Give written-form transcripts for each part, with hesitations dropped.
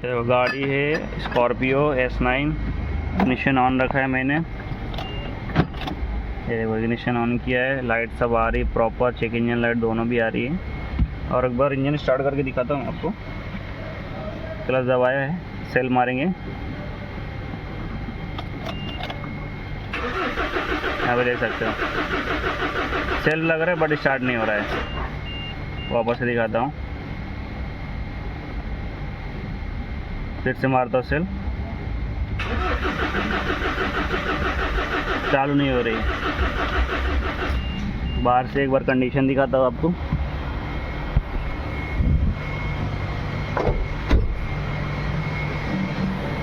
तो गाड़ी है स्कॉर्पियो S9। इग्निशन ऑन रखा है मैंने, ये देखो इग्निशन ऑन किया है, लाइट सब आ रही प्रॉपर, चेक इंजन लाइट दोनों भी आ रही है। और एक बार इंजन स्टार्ट करके दिखाता हूँ आपको। क्लच दबाया है, सेल मारेंगे, यहाँ पे देख सकते हो सेल लग रहा है बट स्टार्ट नहीं हो रहा है। वापस से दिखाता हूँ, फिर से मारता हूँ, सेल चालू नहीं हो रही। बाहर से एक बार कंडीशन दिखाता हूँ आपको।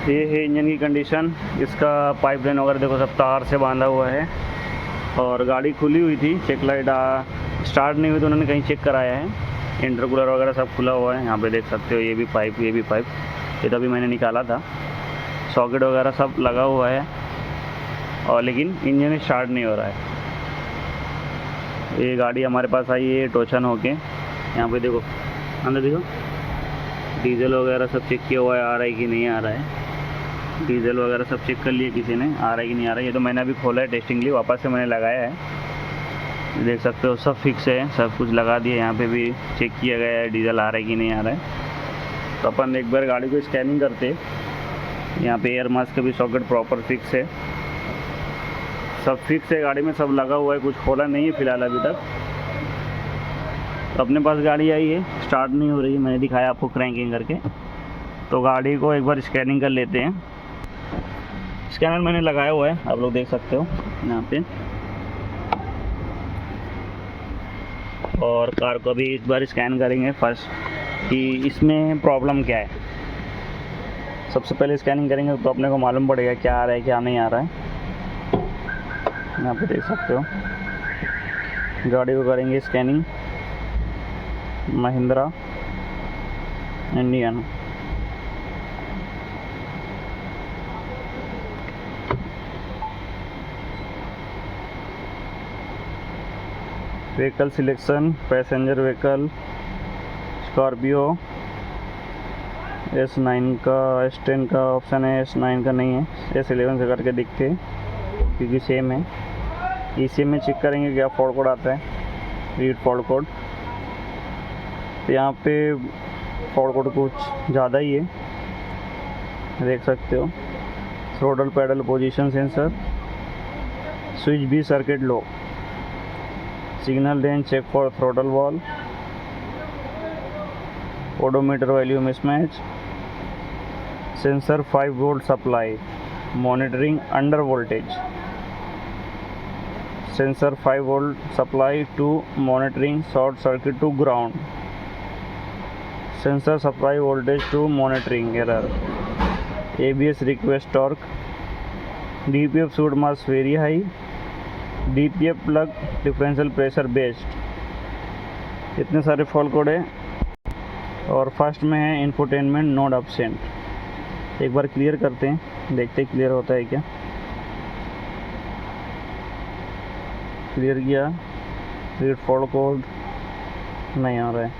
ये है इंजन की कंडीशन। इसका पाइपलाइन वगैरह देखो सब तार से बांधा हुआ है। और गाड़ी खुली हुई थी, चेक लाइट स्टार्ट नहीं हुई तो उन्होंने कहीं चेक कराया है। इंटरकूलर वगैरह सब खुला हुआ है, यहाँ पे देख सकते हो। ये भी पाइप, ये भी पाइप, ये तो अभी मैंने निकाला था। सॉकेट वगैरह सब लगा हुआ है, और लेकिन इंजन स्टार्ट नहीं हो रहा है। ये गाड़ी हमारे पास आई है टोचन होके। यहाँ पे देखो, अंदर देखो, डीजल वगैरह सब चेक किया हुआ है, आ रहा है कि नहीं आ रहा है। डीजल वगैरह सब चेक कर लिए किसी ने, आ रहा है कि नहीं आ रहा है। ये तो मैंने अभी खोला है टेस्टिंग के लिए, वापस से मैंने लगाया है। देख सकते हो सब फिक्स है, सब कुछ लगा दिया। यहाँ पे भी चेक किया गया है डीजल आ रहा है कि नहीं आ रहा है। तो अपन एक बार गाड़ी को स्कैनिंग करते। यहाँ पे एयर मास्क का भी सॉकेट प्रॉपर फिक्स है, सब फिक्स है गाड़ी में, सब लगा हुआ है, कुछ खोला नहीं है फिलहाल अभी तक। तो अपने पास गाड़ी आई है, स्टार्ट नहीं हो रही है, मैंने दिखाया आपको क्रैंकिंग करके। तो गाड़ी को एक बार स्कैनिंग कर लेते हैं। स्कैनर मैंने लगाया हुआ है, आप लोग देख सकते हो यहाँ पे। और कार को भी एक बार स्कैन करेंगे फर्स्ट कि इसमें प्रॉब्लम क्या है। सबसे पहले स्कैनिंग करेंगे तो अपने को मालूम पड़ेगा क्या आ रहा है क्या नहीं आ रहा है। यहाँ पे देख सकते हो गाड़ी को करेंगे scanning. Mahindra Indian, vehicle selection, passenger vehicle, Scorpio S9 का, S10 का ऑप्शन है, S9 का नहीं है। S11 से करके दिखते क्योंकि सेम है। ECM में चेक करेंगे क्या फॉल्ट कोड आता है, रीड फॉल्ट कोड। तो यहाँ पे फॉल्ट कोड कुछ ज़्यादा ही है, देख सकते हो। Throttle pedal position sensor, switch B circuit low, signal range check for throttle valve, odometer value mismatch, sensor 5 volt supply, monitoring under voltage, sensor 5 volt supply two monitoring short circuit to ground, sensor supply voltage two monitoring error, ABS request torque, DPF should must very high, DPF plug differential pressure based. इतने सारे fault code है। और first में है infotainment node absent. एक बार clear करते हैं, देखते क्लियर होता है क्या। क्लियर किया, रीड फॉल्ट कोड नहीं आ रहा है।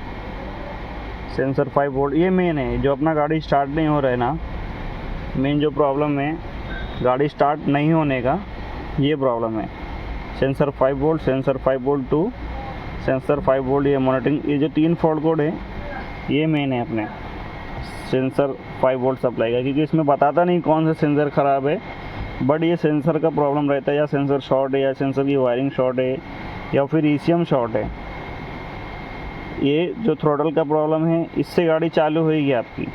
सेंसर 5 वोल्ट, ये मेन है जो अपना गाड़ी स्टार्ट नहीं हो रहा है ना। मेन जो प्रॉब्लम है गाड़ी स्टार्ट नहीं होने का, ये प्रॉब्लम है। Sensor 5 volt, sensor 5 volt to sensor 5 volt, ये मॉनिटरिंग, ये जो 3 फॉल्ट कोड है ये मेन है अपने सेंसर 5 वोल्ट सप्लाई का। क्योंकि इसमें बताता नहीं कौन सा सेंसर ख़राब है, बट ये सेंसर का प्रॉब्लम रहता है, या सेंसर शॉर्ट है, या सेंसर की वायरिंग शॉर्ट है, या फिर ECM शॉर्ट है। ये जो थ्रोटल का प्रॉब्लम है इससे गाड़ी चालू होएगी आपकी,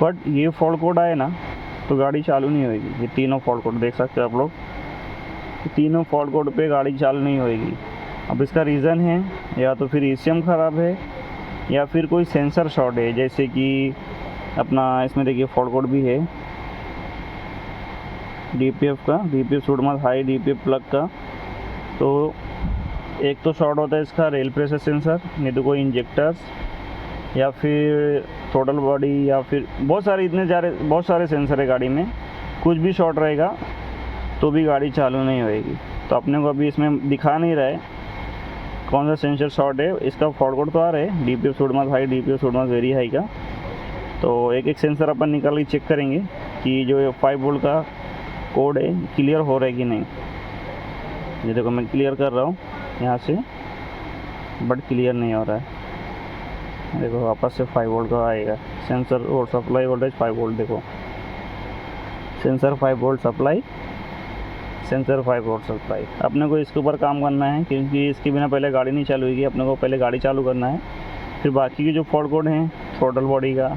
बट ये फॉल्ट कोड आए ना तो गाड़ी चालू नहीं होएगी। ये तीनों फॉल्ट कोड देख सकते हो आप लोग, तीनों फॉल्ट कोड पे गाड़ी चालू नहीं होएगी। अब इसका रीज़न है या तो फिर ECM ख़राब है, या फिर कोई सेंसर शॉर्ट है। जैसे कि अपना इसमें देखिए फॉल्ट कोड भी है DPF का, DPF should must high, DPF plug का। तो एक तो शॉर्ट होता है इसका रेल प्रेशर सेंसर, नहीं तो कोई इंजेक्टर्स, या फिर थ्रोटल बॉडी, या फिर बहुत सारे सेंसर है गाड़ी में। कुछ भी शॉर्ट रहेगा तो भी गाड़ी चालू नहीं होएगी। तो अपने को अभी इसमें दिखा नहीं रहा है कौन सा सेंसर शॉर्ट है। इसका फॉल्ट कोड तो आ रहा है DPF should must high, DPF should must very high का। तो एक एक सेंसर अपन निकाल के चेक करेंगे कि जो 5 वोल्ट का कोड है क्लियर हो रहा है कि नहीं। ये देखो मैं क्लियर कर रहा हूँ यहाँ से, बट क्लियर नहीं हो रहा है। देखो वापस से 5 वोल्ट का आएगा सेंसर और सप्लाई वोल्टेज 5 वोल्ट। देखो sensor 5 volt supply, sensor 5 volt supply. अपने को इसके ऊपर काम करना है क्योंकि इसके बिना पहले गाड़ी नहीं चालू होगी। अपने को पहले गाड़ी चालू करना है, फिर बाकी के जो फॉल्ट कोड हैं थ्रोटल बॉडी का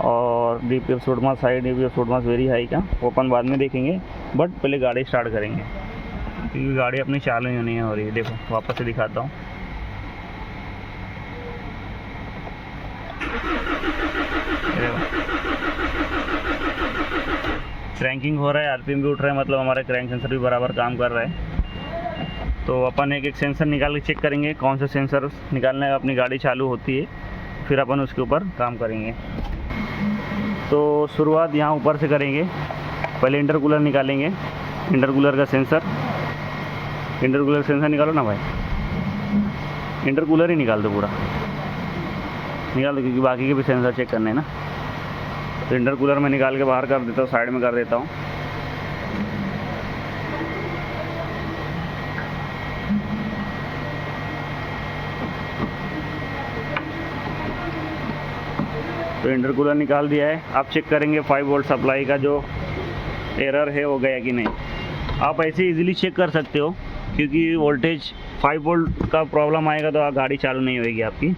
और DPF शूट मास हाई, DPF शूट मास वेरी हाई का, वो अपन बाद में देखेंगे, बट पहले गाड़ी स्टार्ट करेंगे क्योंकि गाड़ी अपनी चालू ही नहीं हो रही है। देखो वापस से दिखाता हूँ। क्रैंकिंग हो रहा है, RPM भी उठ रहा है, मतलब हमारा क्रैंक सेंसर भी बराबर काम कर रहा है। तो अपन एक एक सेंसर निकाल के चेक करेंगे कौन सा सेंसर निकालने अपनी गाड़ी चालू होती है, फिर अपन उसके ऊपर काम करेंगे। तो शुरुआत यहाँ ऊपर से करेंगे। पहले इंटरकूलर निकालेंगे, इंटरकूलर का सेंसर। इंटरकूलर सेंसर निकालो ना भाई, इंटरकूलर ही निकाल दो, पूरा निकाल दो क्योंकि बाकी के भी सेंसर चेक करने हैं ना। तो इंटरकूलर में निकाल के बाहर कर देता हूँ, साइड में कर देता हूँ। तो इंटरकूलर निकाल दिया है। आप चेक करेंगे 5 वोल्ट सप्लाई का जो एरर है वो गया कि नहीं। आप ऐसे इजीली चेक कर सकते हो क्योंकि वोल्टेज 5 वोल्ट का प्रॉब्लम आएगा तो गाड़ी चालू नहीं होगी आपकी।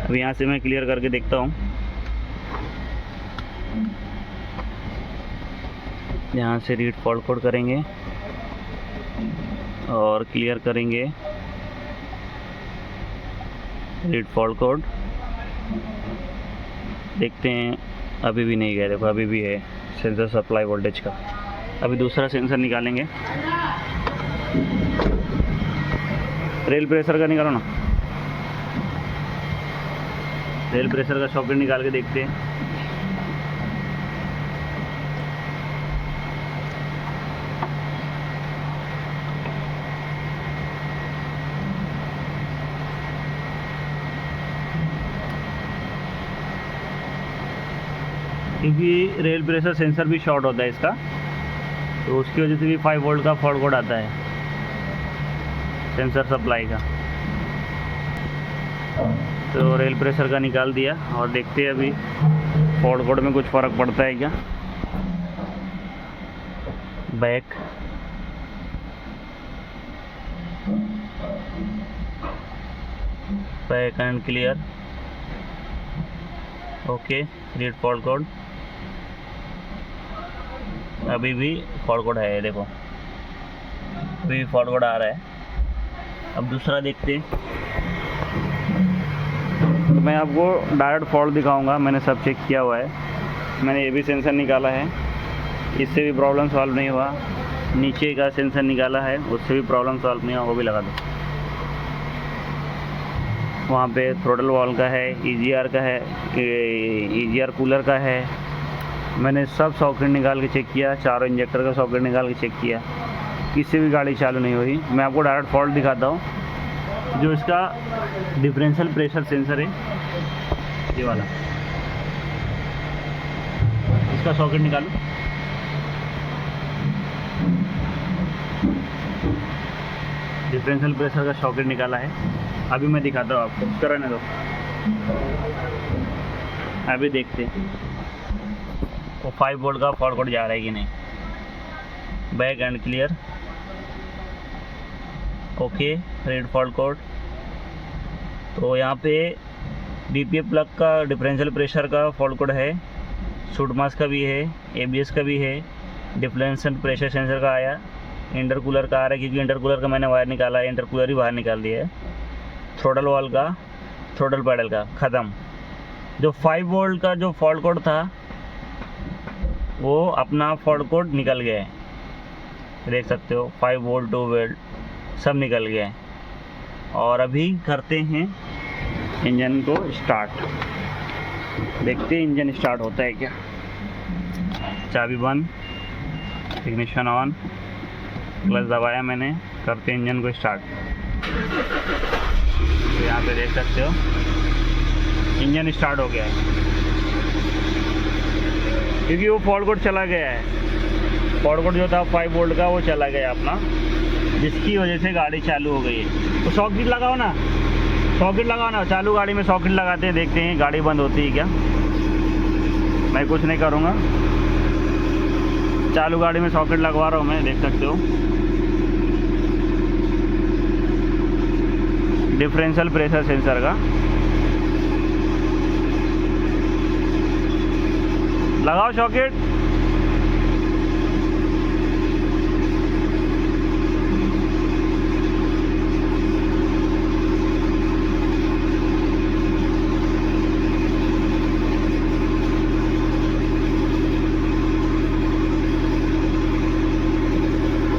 अब यहाँ से मैं क्लियर करके देखता हूँ। यहाँ से रीड फॉल्ट कोड करेंगे और क्लियर करेंगे रीड फॉल्ट कोड। देखते हैं, अभी भी नहीं गया। देखो अभी भी है सेंसर सप्लाई वोल्टेज का। अभी दूसरा सेंसर निकालेंगे। रेल प्रेशर का निकालो ना, रेल प्रेशर का सॉकेट निकाल के देखते हैं। क्योंकि रेल प्रेशर सेंसर भी शॉर्ट होता है इसका, तो उसकी वजह से भी 5 वोल्ट का फॉल्ट कोड आता है सेंसर सप्लाई का। तो रेल प्रेशर का निकाल दिया और देखते हैं अभी फॉल्ट कोड में कुछ फ़र्क पड़ता है क्या। Back, back and clear. Okay, read fault code. अभी भी फॉल्ट कोड है, देखो अभी भी फॉल्ट कोड आ रहा है। अब दूसरा देखते हैं। तो मैं आपको डायरेक्ट फॉल्ट दिखाऊंगा। मैंने सब चेक किया हुआ है। मैंने ये भी सेंसर निकाला है, इससे भी प्रॉब्लम सॉल्व नहीं हुआ। नीचे का सेंसर निकाला है, उससे भी प्रॉब्लम सॉल्व नहीं हुआ, वो भी लगा दो। वहाँ पे थ्रोटल वॉल का है, EGR का है, EGR कूलर का है। मैंने सब सॉकेट निकाल के चेक किया, चारों इंजेक्टर का सॉकेट निकाल के चेक किया, किसी भी गाड़ी चालू नहीं हुई। मैं आपको डायरेक्ट फॉल्ट दिखाता हूँ। जो इसका डिफरेंशियल प्रेशर सेंसर है, ये वाला, इसका सॉकेट निकालो। डिफरेंशियल प्रेशर का सॉकेट निकाला है। अभी मैं दिखाता हूँ आपको, करने दो। अभी देखते हैं वो 5 वोल्ट का फॉल्ट कोड जा रहा है कि नहीं। Back and clear. Okay, read fault code. तो यहाँ पे DPF प्लग का डिफरेंशियल प्रेशर का फॉल्ट कोड है, शूट मास का भी है, ABS का भी है, डिफरेंशियल प्रेशर सेंसर का आया, इंटरकूलर का आ रहा है क्योंकि इंटरकूलर का मैंने वायर निकाला है, इंटरकूलर ही बाहर निकाल दिया है। थ्रोटल वॉल का, थ्रोटल पैडल का ख़त्म। जो 5 वोल्ट का जो फॉल्ट कोड था वो अपना फॉल्ट कोड निकल गया है, देख सकते हो। 5 वोल्ट 2 वोल्ट सब निकल गया है। और अभी करते हैं इंजन को स्टार्ट, देखते हैं इंजन स्टार्ट होता है क्या। चाबी बंद, इग्निशन ऑन, क्लच दबाया मैंने, करते हैं इंजन को स्टार्ट। तो यहाँ पे देख सकते हो इंजन स्टार्ट हो गया है। क्योंकि वो फॉल्ट कोड चला गया है। फॉल्ट कोड जो था 5 वोल्ट का वो चला गया अपना, जिसकी वजह से गाड़ी चालू हो गई है। तो सॉकेट लगाओ ना, सॉकेट लगाओ ना। चालू गाड़ी में सॉकेट लगाते हैं, देखते हैं गाड़ी बंद होती है क्या। मैं कुछ नहीं करूँगा, चालू गाड़ी में सॉकेट लगवा रहा हूँ मैं, देख सकते हो। डिफरेंशियल प्रेशर सेंसर का लगाओ सॉकेट।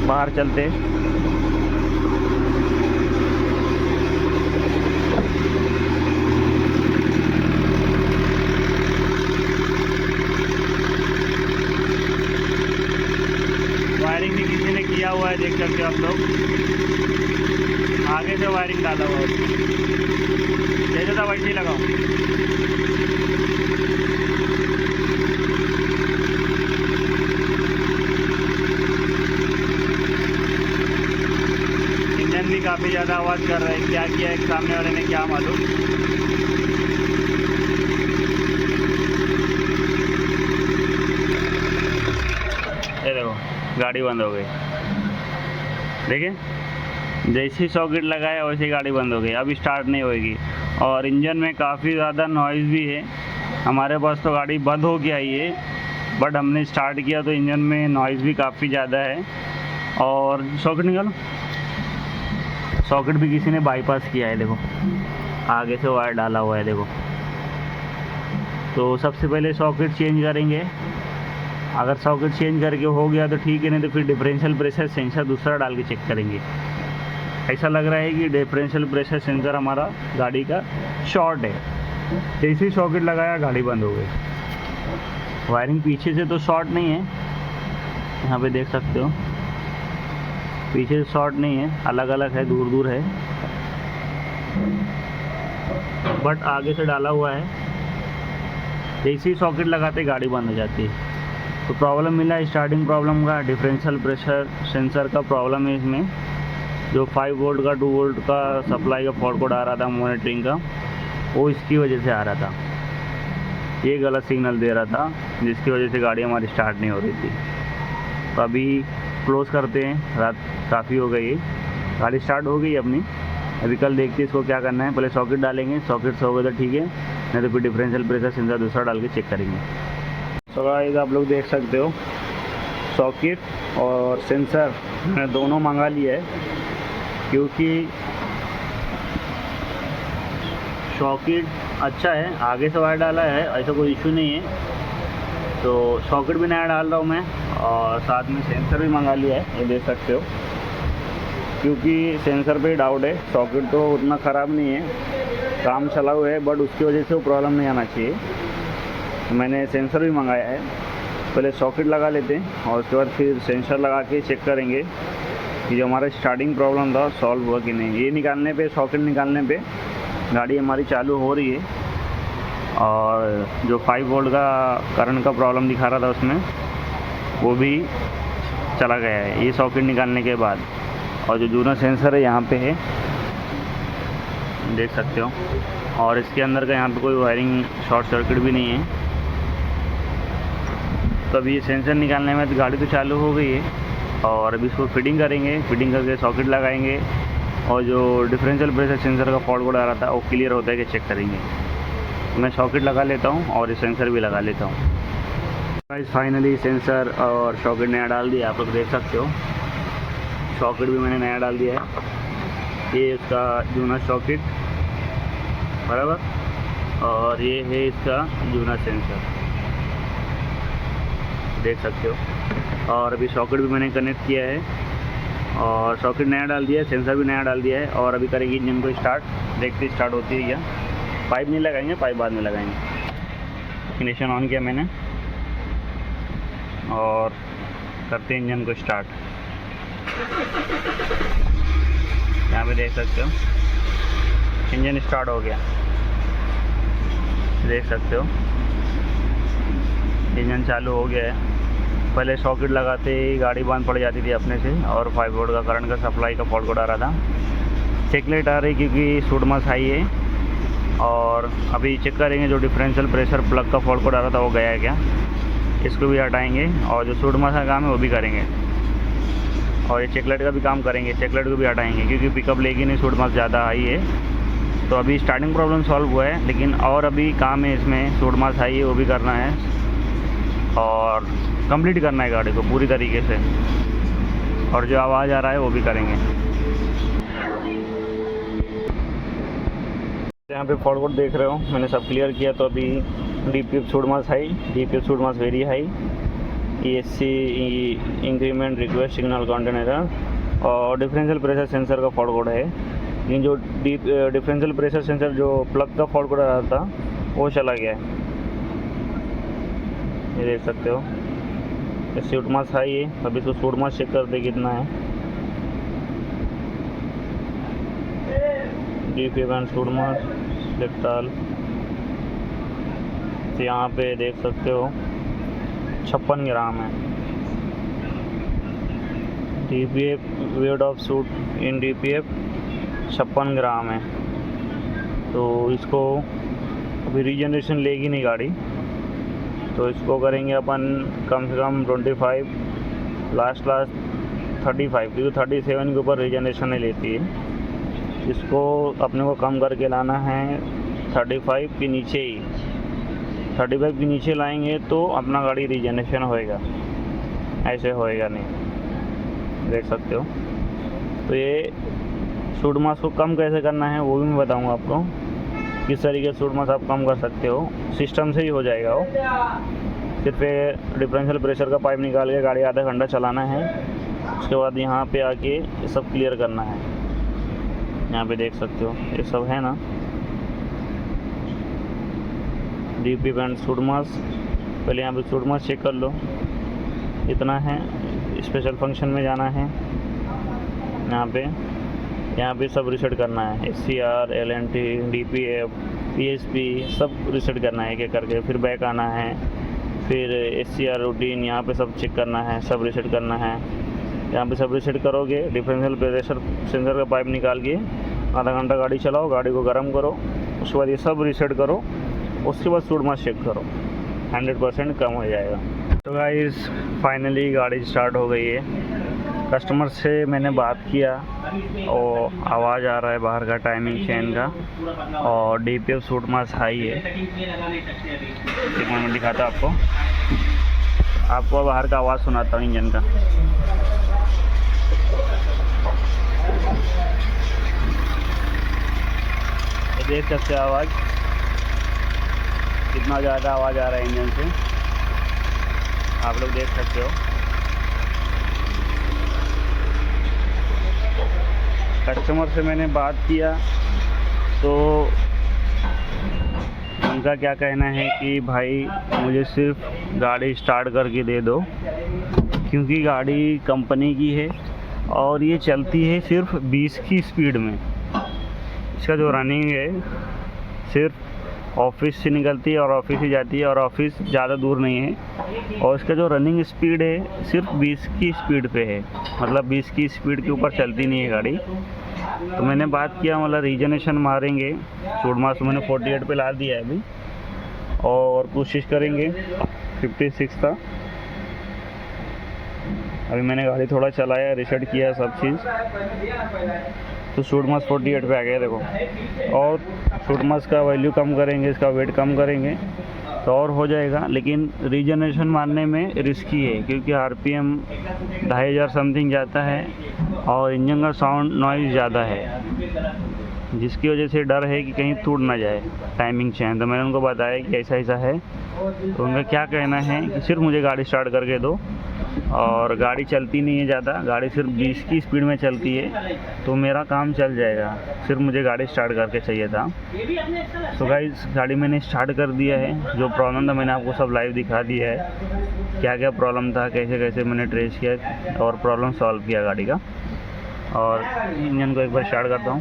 बाहर चलते, वायरिंग भी किसी ने किया हुआ है, देख सकते हो आप लोग। आगे से वायरिंग डाला हुआ है, जैसे था वैसे ही लगाओ। इंजन भी काफ़ी ज़्यादा आवाज़ कर रहा है, क्या किया है सामने वाले ने क्या मालूम। ये देखो गाड़ी बंद हो गई, देखिए जैसे ही सॉकेट लगाया वैसे ही गाड़ी बंद हो गई। अब स्टार्ट नहीं होगी और इंजन में काफ़ी ज़्यादा नॉइज़ भी है। हमारे पास तो गाड़ी बंद हो गया ये, बट हमने स्टार्ट किया तो इंजन में नॉइज़ भी काफ़ी ज़्यादा है। और सॉकेट निकालो, सॉकेट भी किसी ने बाईपास किया है, देखो आगे से वायर डाला हुआ है, देखो। तो सबसे पहले सॉकेट चेंज करेंगे। अगर सॉकेट चेंज करके हो गया तो ठीक है, नहीं तो फिर डिफरेंशियल प्रेशर सेंसर दूसरा डाल के चेक करेंगे। ऐसा लग रहा है कि डिफरेंशियल प्रेशर सेंसर हमारा गाड़ी का शॉर्ट है। जैसे ही सॉकेट लगाया गाड़ी बंद हो गई। वायरिंग पीछे से तो शॉर्ट नहीं है, यहाँ पे देख सकते हो पीछे से शॉर्ट नहीं है, अलग अलग है, दूर दूर है, बट आगे से डाला हुआ है। जैसे ही सॉकेट लगाते गाड़ी बंद हो जाती है। तो प्रॉब्लम मिला है स्टार्टिंग प्रॉब्लम का, डिफरेंशियल प्रेशर सेंसर का प्रॉब्लम है इसमें। जो 5 वोल्ट का 2 वोल्ट का सप्लाई का फॉल्ट कोड आ रहा था मॉनिटरिंग का, वो इसकी वजह से आ रहा था। ये गलत सिग्नल दे रहा था, जिसकी वजह से गाड़ी हमारी स्टार्ट नहीं हो रही थी। तो अभी क्लोज़ करते हैं, रात काफ़ी हो गई है, गाड़ी स्टार्ट हो गई अपनी। अभी कल देखते हैं इसको क्या करना है। पहले सॉकेट डालेंगे, सॉकेट से हो गया तो ठीक है, नहीं तो फिर डिफरेंशियल प्रेशर सेंसर दूसरा डाल के चेक करेंगे। तो गाइस आप लोग देख सकते हो सॉकेट और सेंसर मैंने दोनों मंगा लिया है, क्योंकि सॉकेट अच्छा है, आगे से वायर डाला है, ऐसा कोई इशू नहीं है। तो सॉकेट भी नया डाल रहा हूँ मैं, और साथ में सेंसर भी मंगा लिया है, ये देख सकते हो। क्योंकि सेंसर पे डाउट है, सॉकेट तो उतना ख़राब नहीं है, काम चला हुआ है, बट उसकी वजह से वो प्रॉब्लम नहीं आना चाहिए। मैंने सेंसर भी मंगाया है। पहले सॉकेट लगा लेते हैं और उसके बाद फिर सेंसर लगा के चेक करेंगे कि जो हमारा स्टार्टिंग प्रॉब्लम था सॉल्व हुआ कि नहीं। ये निकालने पे, सॉकेट निकालने पे गाड़ी हमारी चालू हो रही है, और जो 5 वोल्ट का करंट का प्रॉब्लम दिखा रहा था उसमें वो भी चला गया है ये सॉकेट निकालने के बाद। और जो जूना सेंसर है यहाँ पे है, देख सकते हो, और इसके अंदर का यहाँ पे कोई वायरिंग शॉर्ट सर्किट भी नहीं है। तो अभी ये सेंसर निकालने में तो गाड़ी तो चालू हो गई है, और अभी इसको फिटिंग करेंगे, फिटिंग करके सॉकेट लगाएंगे, और जो डिफरेंशियल प्रेशर सेंसर का फॉल्ट कोड आ रहा था वो क्लियर होता है कि चेक करेंगे। मैं सॉकेट लगा लेता हूँ और ये सेंसर भी लगा लेता हूँ। गाइस फाइनली सेंसर और सॉकेट नया डाल दिया, आप लोग देख सकते हो। सॉकेट भी मैंने नया डाल दिया है, ये इसका जूना सॉकेट बराबर, और ये है इसका जूना सेंसर, देख सकते हो। और अभी सॉकेट भी मैंने कनेक्ट किया है, और सॉकेट नया डाल दिया है, सेंसर भी नया डाल दिया है। और अभी करेंगे इंजन को स्टार्ट, देखते स्टार्ट होती है क्या। पाइप नहीं लगाएंगे, पाइप बाद में लगाएंगे। इग्निशन ऑन किया मैंने, और करते हैं इंजन को स्टार्ट। यहाँ पे देख सकते हो इंजन स्टार्ट हो गया, देख सकते हो। इंजन चालू हो गया है। पहले सॉकेट लगाते ही गाड़ी बंद पड़ जाती थी अपने से और 5 वोल्ट का करंट का सप्लाई का फॉल्ट कोड आ रहा था। चेक लाइट आ रही क्योंकि सूट मास हाई है। और अभी चेक करेंगे जो डिफरेंशियल प्रेशर प्लग का फॉल्ट कोड आ रहा था वो गया है क्या, इसको भी हटाएंगे और जो सूट मास का काम है वो भी करेंगे। और ये चेक लाइट का भी काम करेंगे, चेक लाइट को भी हटाएंगे क्योंकि पिकअप लेगी नहीं, सूट मास ज़्यादा हाई है। तो अभी स्टार्टिंग प्रॉब्लम सॉल्व हुआ है, लेकिन और अभी काम है इसमें, सूट मास हाई है वो भी करना है और कंप्लीट करना है गाड़ी को पूरी तरीके से। और जो आवाज़ आ रहा है वो भी करेंगे। यहाँ पे फॉरवर्ड देख रहे हो, मैंने सब क्लियर किया। तो अभी DPF soot mass high, DPF soot mass very high, ESC increment request signal container और डिफरेंशियल प्रेशर सेंसर का फॉल्ट कोड है। लेकिन जो डिफरेंशियल प्रेशर सेंसर जो प्लग का फॉल्ट कोड आ रहा था वो चला गया है, ये देख सकते हो। ये सूट मास हाई है, अभी इसको सूट मास चेक करते कितना है। DPF एंड सूट मास लेफ्टाल, तो यहाँ पे देख सकते हो 56 ग्राम है। DPF weight of suit in DPF 56 ग्राम है। तो इसको अभी रीजनरेशन लेगी नहीं गाड़ी, तो इसको करेंगे अपन कम से कम 25, लास्ट 35, क्योंकि 37 के ऊपर रीजनरेशन नहीं लेती है। इसको अपने को कम करके लाना है 35 के नीचे ही, 35 के नीचे लाएंगे तो अपना गाड़ी रीजनरेशन होएगा, ऐसे होएगा नहीं, देख सकते हो। तो ये सूट मास को कम कैसे करना है वो भी मैं बताऊंगा आपको, किस तरीके से सूट मास आप कम कर सकते हो। सिस्टम से ही हो जाएगा वो, सिर्फ डिफरेंशियल प्रेशर का पाइप निकाल के गाड़ी आधा घंटा चलाना है। उसके बाद यहाँ पे आके ये सब क्लियर करना है। यहाँ पे देख सकते हो ये सब है ना, DPF एंड सूट मास। पहले यहाँ पे सूट मास चेक कर लो, इतना है। स्पेशल फंक्शन में जाना है, यहाँ पे सब रिसेट करना है। SCR, LNT, DPF, PSP सब रिसेट करना है एक एक करके। फिर बैक आना है, फिर SCR रूटीन यहाँ पे सब चेक करना है, सब रिसेट करना है। यहाँ पे सब रिसेट करोगे, डिफरेंशियल प्रेशर सेंसर का पाइप निकाल के आधा घंटा गाड़ी चलाओ, गाड़ी को गर्म करो, उसके बाद ये सब रिसेट करो, उसके बाद सूट मास चेक करो, 100% कम हो जाएगा। तो गाइस फाइनली गाड़ी स्टार्ट हो गई है। कस्टमर से मैंने बात किया और आवाज़ आ रहा है बाहर का टाइमिंग चेन का, और DPF सूट मास हाई है। एक मिनट दिखाता आपको बाहर का आवाज़ सुनाता हूँ इंजन का। देख सकते आवाज़, कितना ज़्यादा आवाज़ आ रहा है इंजन से, आप लोग देख सकते हो। कस्टमर से मैंने बात किया तो उनका क्या कहना है कि भाई मुझे सिर्फ गाड़ी स्टार्ट करके दे दो, क्योंकि गाड़ी कंपनी की है और ये चलती है सिर्फ 20 की स्पीड में। इसका जो रनिंग है सिर्फ ऑफिस से निकलती है और ऑफिस ही जाती है, और ऑफिस ज़्यादा दूर नहीं है। और इसका जो रनिंग स्पीड है सिर्फ 20 की स्पीड पे है, मतलब 20 की स्पीड के ऊपर चलती नहीं है गाड़ी। तो मैंने बात किया, मतलब रीजनरेशन मारेंगे, सूट मास मैंने 48 पे ला दिया है अभी, और कोशिश करेंगे 56 था। अभी मैंने गाड़ी थोड़ा चलाया, रिसेट किया सब चीज़, तो सूट मास 48 पे आ गया देखो। और सूट मास का वैल्यू कम करेंगे, इसका वेट कम करेंगे तो और हो जाएगा, लेकिन रीजनरेशन मारने में रिस्की है क्योंकि RPM 2500 समथिंग जाता है और इंजन का साउंड नॉइज़ ज़्यादा है, जिसकी वजह से डर है कि कहीं टूट ना जाए टाइमिंग चेन। तो मैंने उनको बताया कि ऐसा ऐसा है, तो उनका क्या कहना है कि सिर्फ मुझे गाड़ी स्टार्ट करके दो, और गाड़ी चलती नहीं है ज़्यादा, गाड़ी सिर्फ 20 की स्पीड में चलती है, तो मेरा काम चल जाएगा, सिर्फ मुझे गाड़ी स्टार्ट करके चाहिए था। तो गाइस गाड़ी मैंने स्टार्ट कर दिया है, जो प्रॉब्लम था मैंने आपको सब लाइव दिखा दिया है, क्या क्या प्रॉब्लम था, कैसे कैसे मैंने ट्रेस किया और प्रॉब्लम सॉल्व किया गाड़ी का। और इंजन को एक बार स्टार्ट करता हूँ।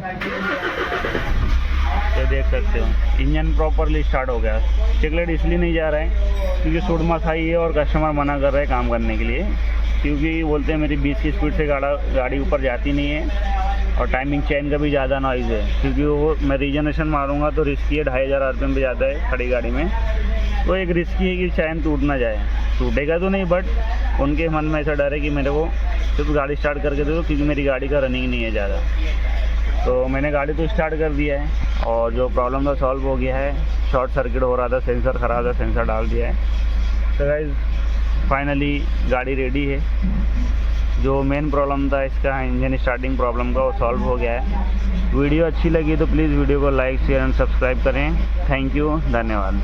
तो देख सकते हो इंजन प्रॉपरली स्टार्ट हो गया। चेकलाइट इसलिए नहीं जा रहा है क्योंकि सुडमस हाई है और कस्टमर मना कर रहा है काम करने के लिए, क्योंकि बोलते हैं मेरी 20 की स्पीड से गाड़ी ऊपर जाती नहीं है और टाइमिंग चेन का भी ज़्यादा नॉइज़ है, क्योंकि वो मैं रीजनरेशन मारूंगा तो रिस्की है, 2500 RPM पे जाता है खड़ी गाड़ी में। तो एक रिस्की है कि चैन टूट ना जाए, टूटेगा तो नहीं बट उनके मन में ऐसा डर है कि मेरे को सिर्फ गाड़ी स्टार्ट करके दे दो, क्योंकि मेरी गाड़ी का रनिंग नहीं है ज़्यादा। तो मैंने गाड़ी तो स्टार्ट कर दिया है और जो प्रॉब्लम था सॉल्व हो गया है। शॉर्ट सर्किट हो रहा था, सेंसर ख़राब था, सेंसर डाल दिया है। तो गाइस फाइनली गाड़ी रेडी है। जो मेन प्रॉब्लम था इसका इंजन स्टार्टिंग प्रॉब्लम का, वो सॉल्व हो गया है। वीडियो अच्छी लगी तो प्लीज़ वीडियो को लाइक शेयर एंड सब्सक्राइब करें। थैंक यू, धन्यवाद।